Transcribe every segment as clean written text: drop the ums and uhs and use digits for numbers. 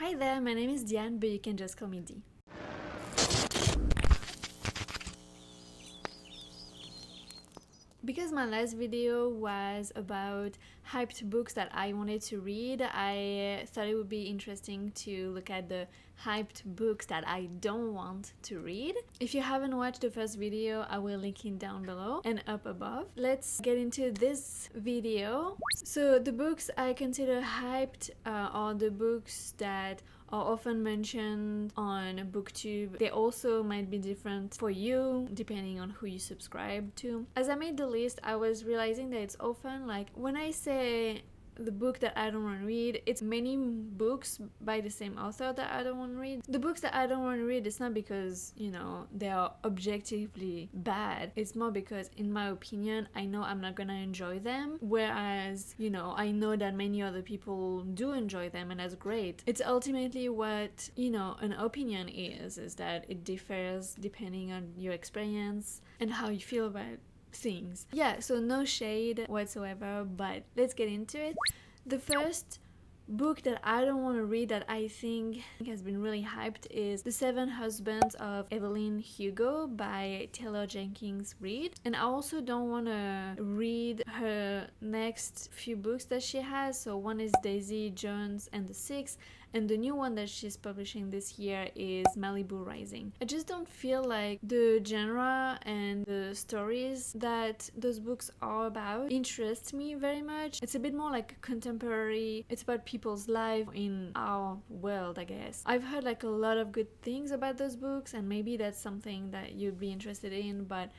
Hi there, my name is Diane, but you can just call me D. Because my last video was about hyped books that I wanted to read, I thought it would be interesting to look at the hyped books that I don't want to read. If you haven't watched the first video, I will link it down below and up above. Let's get into this video. So the books I consider hyped are the books that are often mentioned on Booktube. They also might be different for you depending on who you subscribe to. As I made the list, I was realizing that it's often like when I say the book that I don't want to read, it's many books by the same author that I don't want to read. The books that I don't want to read, it's not because, you know, they are objectively bad. It's more because, in my opinion, I know I'm not gonna enjoy them. Whereas, you know, I know that many other people do enjoy them, and that's great. It's ultimately what, you know, an opinion is that it differs depending on your experience and how you feel about it. Things. Yeah, so no shade whatsoever, but let's get into it. The first book that I don't want to read that I think has been really hyped is The Seven Husbands of Evelyn Hugo by Taylor Jenkins Reid. And I also don't want to read her next few books that she has. So one is Daisy Jones and the Six, and the new one that she's publishing this year is Malibu Rising. I just don't feel like the genre and the stories that those books are about interest me very much. It's a bit more like contemporary. It's about people's life in our world, I guess. I've heard like a lot of good things about those books, and maybe that's something that you'd be interested in, but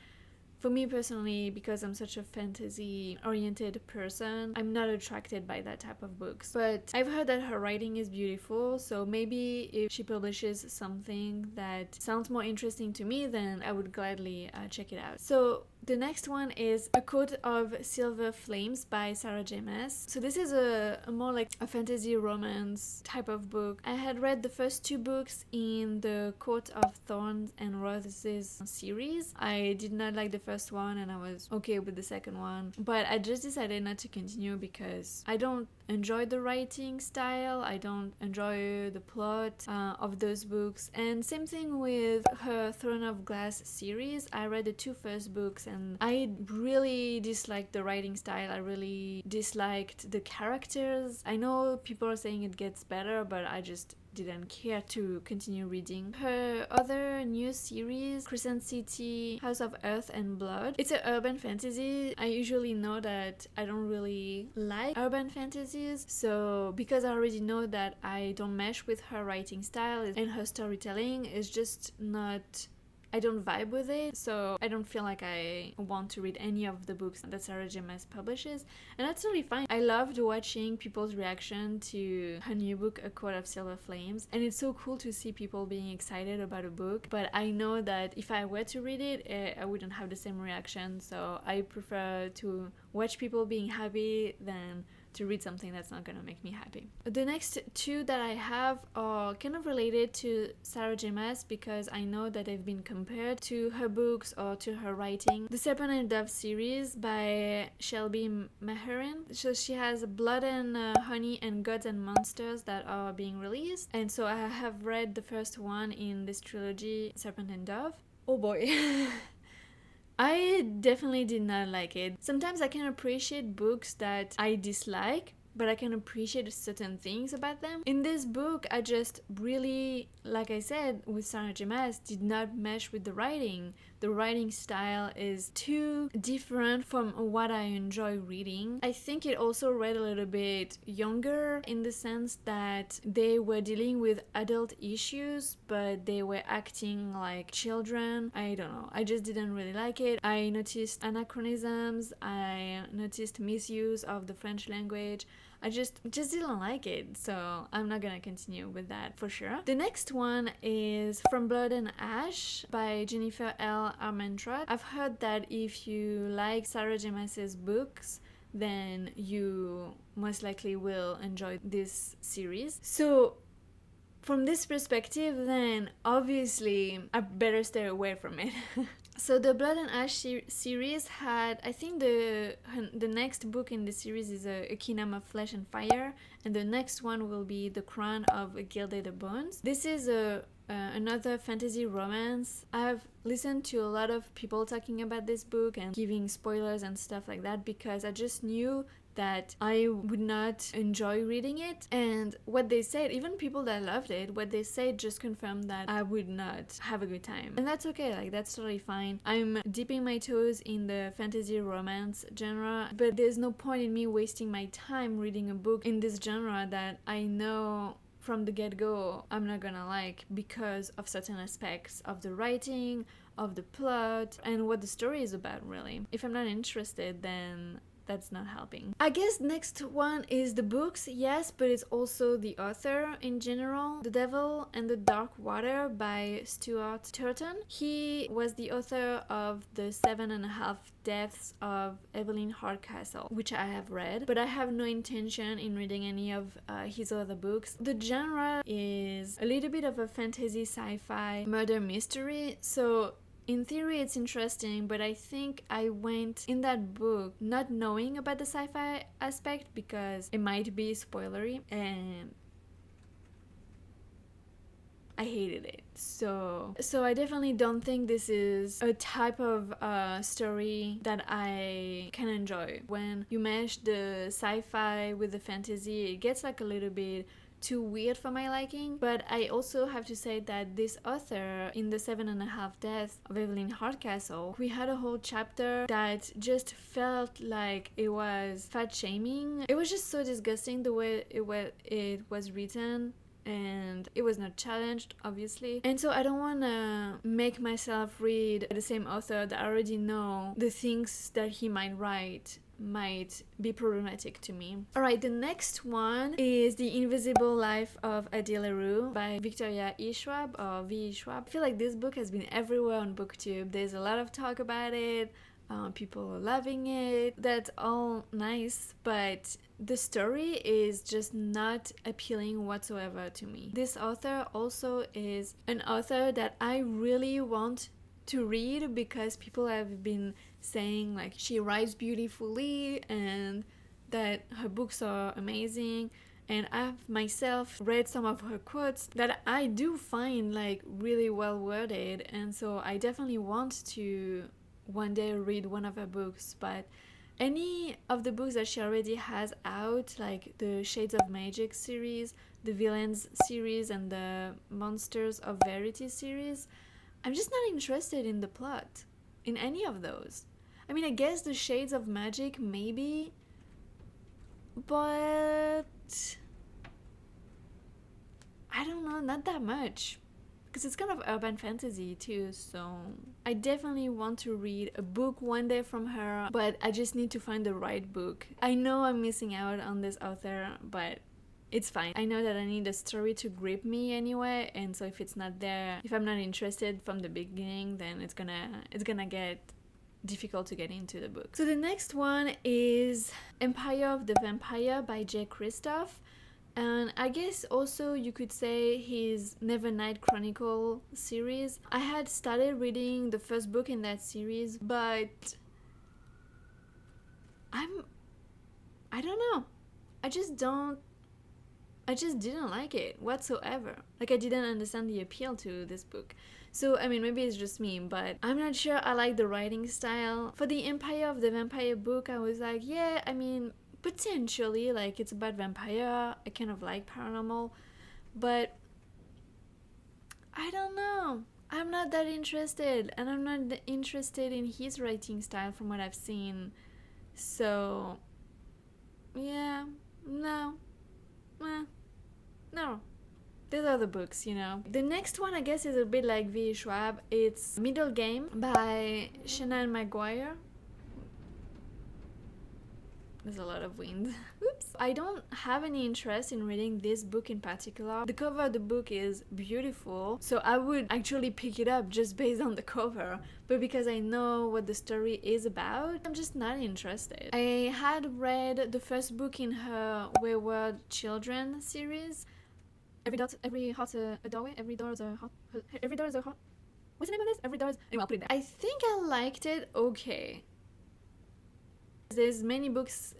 for me personally, because I'm such a fantasy-oriented person, I'm not attracted by that type of books. But I've heard that her writing is beautiful, so maybe if she publishes something that sounds more interesting to me, then I would gladly check it out. So the next one is A Coat of Silver Flames by Sarah J. Maas. So this is a more like a fantasy romance type of book. I had read the first two books in the Coat of Thorns and Roses series. I did not like the first one and I was okay with the second one, but I just decided not to continue because I don't enjoy the writing style, I don't enjoy the plot of those books. And same thing with her Throne of Glass series. I read the two first books and I really disliked the writing style. I really disliked the characters. I know people are saying it gets better, but I just didn't care to continue reading. Her other new series, Crescent City, House of Earth and Blood, it's an urban fantasy. I usually know that I don't really like urban fantasies, so because I already know that I don't mesh with her writing style and her storytelling is just not, I don't vibe with it, so I don't feel like I want to read any of the books that Sarah J. Maas publishes, and that's totally fine. I loved watching people's reaction to her new book, A Coat of Silver Flames, and it's so cool to see people being excited about a book, but I know that if I were to read it, I wouldn't have the same reaction, so I prefer to watch people being happy than to read something that's not gonna make me happy. The next two that I have are kind of related to Sarah J. Maas because I know that they've been compared to her books or to her writing. The Serpent and Dove series by Shelby Maherin. So she has Blood and Honey and Gods and Monsters that are being released, and so I have read the first one in this trilogy, Serpent and Dove. Oh boy. I definitely did not like it. Sometimes I can appreciate books that I dislike, but I can appreciate certain things about them. In this book, I just really, like I said, with Sarah J. Maas, did not mesh with the writing. The writing style is too different from what I enjoy reading. I think it also read a little bit younger in the sense that they were dealing with adult issues, but they were acting like children. I don't know. I just didn't really like it. I noticed anachronisms. I noticed misuse of the French language. I just didn't like it, so I'm not gonna continue with that for sure. The next one is From Blood and Ash by Jennifer L. Armentrout. I've heard that if you like Sarah J. Maas's books, then you most likely will enjoy this series. So from this perspective, then obviously I better stay away from it. So the Blood and Ash series had, I think the next book in the series is a Kingdom of Flesh and Fire, and the next one will be The Crown of Gilded Bones. This is another fantasy romance. I've listened to a lot of people talking about this book and giving spoilers and stuff like that because I just knew that I would not enjoy reading it, and what they said, even people that loved it, what they said just confirmed that I would not have a good time, and that's okay, like that's totally fine. I'm dipping my toes in the fantasy romance genre, but there's no point in me wasting my time reading a book in this genre that I know from the get-go I'm not gonna like because of certain aspects of the writing, of the plot, and what the story is about, really. If I'm not interested, then that's not helping. I guess next one is the books, yes, but it's also the author in general. The Devil and the Dark Water by Stuart Turton. He was the author of the 7.5 Deaths of Evelyn Hardcastle, which I have read, but I have no intention in reading any of his other books. The genre is a little bit of a fantasy sci-fi murder mystery, so in theory it's interesting, but I think I went in that book not knowing about the sci-fi aspect because it might be spoilery, and I hated it. So I definitely don't think this is a type of story that I can enjoy. When you mesh the sci-fi with the fantasy, it gets like a little bit too weird for my liking. But I also have to say that this author in the 7.5 Deaths of Evelyn Hardcastle, we had a whole chapter that just felt like it was fat shaming. It was just so disgusting the way it was written, and it was not challenged, obviously. And so I don't want to make myself read the same author that I already know the things that he might write might be problematic to me. Alright, the next one is The Invisible Life of Adele Leroux by Victoria E. Schwab, or V. Schwab. I feel like this book has been everywhere on Booktube. There's a lot of talk about it. People are loving it. That's all nice, but the story is just not appealing whatsoever to me. This author also is an author that I really want to read because people have been saying like she writes beautifully and that her books are amazing, and I've myself read some of her quotes that I do find like really well worded, and so I definitely want to one day read one of her books. But any of the books that she already has out, like the Shades of Magic series, the Villains series, and the Monsters of Verity series, I'm just not interested in the plot in any of those. I mean, I guess the Shades of Magic maybe, but I don't know, not that much, because it's kind of urban fantasy too. So I definitely want to read a book one day from her, but I just need to find the right book. I know I'm missing out on this author, but it's fine. I know that I need a story to grip me anyway, and so if it's not there, if I'm not interested from the beginning, then it's gonna get difficult to get into the book. So the next one is Empire of the Vampire by Jay Kristoff, and I guess also you could say his Nevernight Chronicle series. I had started reading the first book in that series, but I don't know. I just didn't like it whatsoever. Like, I didn't understand the appeal to this book. So, I mean, maybe it's just me, but I'm not sure I like the writing style. For the Empire of the Vampire book, I was like, yeah, I mean, potentially, like, it's about vampire. I kind of like paranormal, but I don't know. I'm not that interested, and I'm not interested in his writing style from what I've seen. So, yeah, no. No. These are the books, you know. The next one, I guess, is a bit like V. Schwab. It's Middle Game by Shannon Maguire. There's a lot of wind. Oops. I don't have any interest in reading this book in particular. The cover of the book is beautiful, so I would actually pick it up just based on the cover. But because I know what the story is about, I'm just not interested. I had read the first book in her Wayward Children series. Every heart's a doorway, every door is a heart. what's the name of this? Every Doors. Anyway, I'll put it there. I think I liked it okay. There's many books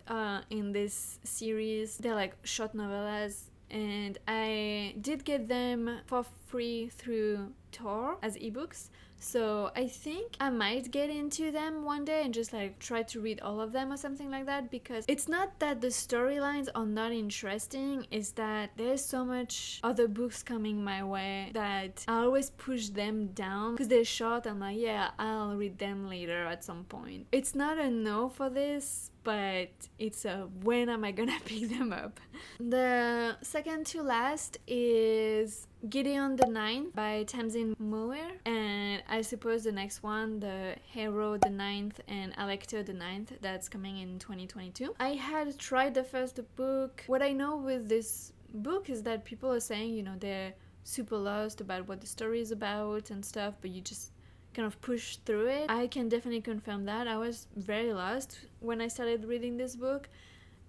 in this series. They're like short novellas, and I did get them for free through Tor as ebooks. So I think I might get into them one day and just like try to read all of them or something like that, because it's not that the storylines are not interesting, it's that there's so much other books coming my way that I always push them down because they're short. I'm like, yeah, I'll read them later at some point. It's not a no for this, but it's a when am I gonna pick them up. The second to last is Gideon the Ninth by Tamsin Muir, and I suppose the next one, the Hero the Ninth and Alecto the Ninth, that's coming in 2022. I had tried the first book. What I know with this book is that people are saying, you know, they're super lost about what the story is about and stuff, but you just kind of push through it. I can definitely confirm that. I was very lost when I started reading this book.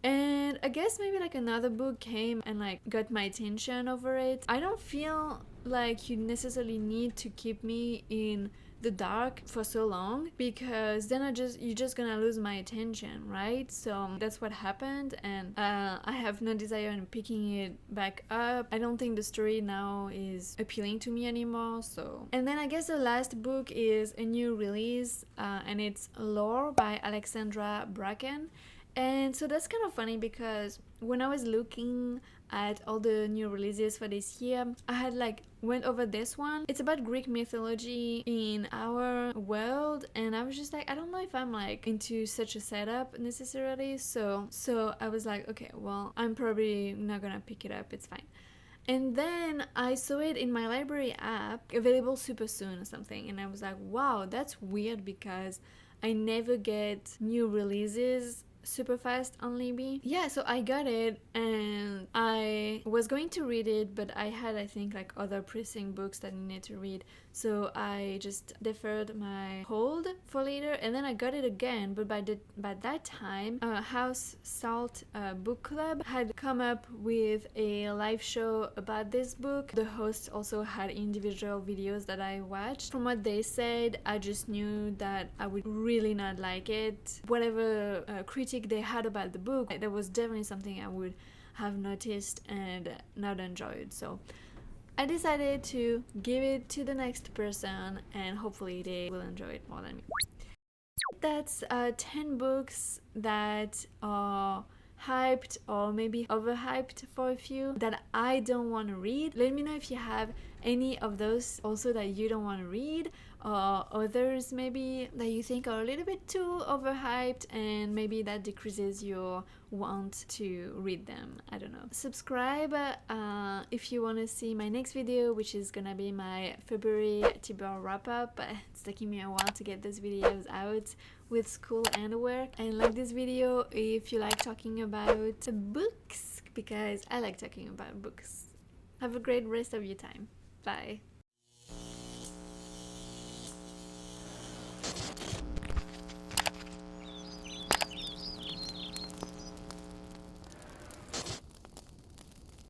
And I guess maybe like another book came and like got my attention over it. I don't feel like you necessarily need to keep me in the dark for so long, because then you're just gonna lose my attention, right? So that's what happened, and I have no desire in picking it back up. I don't think the story now is appealing to me anymore. So, and then I guess the last book is a new release, and it's Lore by Alexandra Bracken. And so that's kind of funny, because when I was looking at all the new releases for this year, I had like went over this one. It's about Greek mythology in our world, and I was just like, I don't know if I'm like into such a setup necessarily. So I was like, okay, well, I'm probably not gonna pick it up, it's fine. And then I saw it in my library app, available super soon or something, and I was like, wow, that's weird, because I never get new releases super fast on Libby. Yeah, so I got it, and I was going to read it, but I had, I think, like other pressing books that I needed to read, so I just deferred my hold for later, and then I got it again. But by that time, House Salt Book Club had come up with a live show about this book. The hosts also had individual videos that I watched. From what they said, I just knew that I would really not like it. Whatever critique they had about the book, there was definitely something I would have noticed and not enjoyed. So I decided to give it to the next person, and hopefully they will enjoy it more than me. That's 10 books that are hyped or maybe overhyped for a few that I don't want to read. Let me know if you have any of those also that you don't want to read, or others maybe that you think are a little bit too overhyped and maybe that decreases your want to read them. I don't know. Subscribe if you want to see my next video, which is gonna be my February Tibor wrap-up. It's taking me a while to get those videos out with school and work. And like this video if you like talking about books, because I like talking about books. Have a great rest of your time. Bye.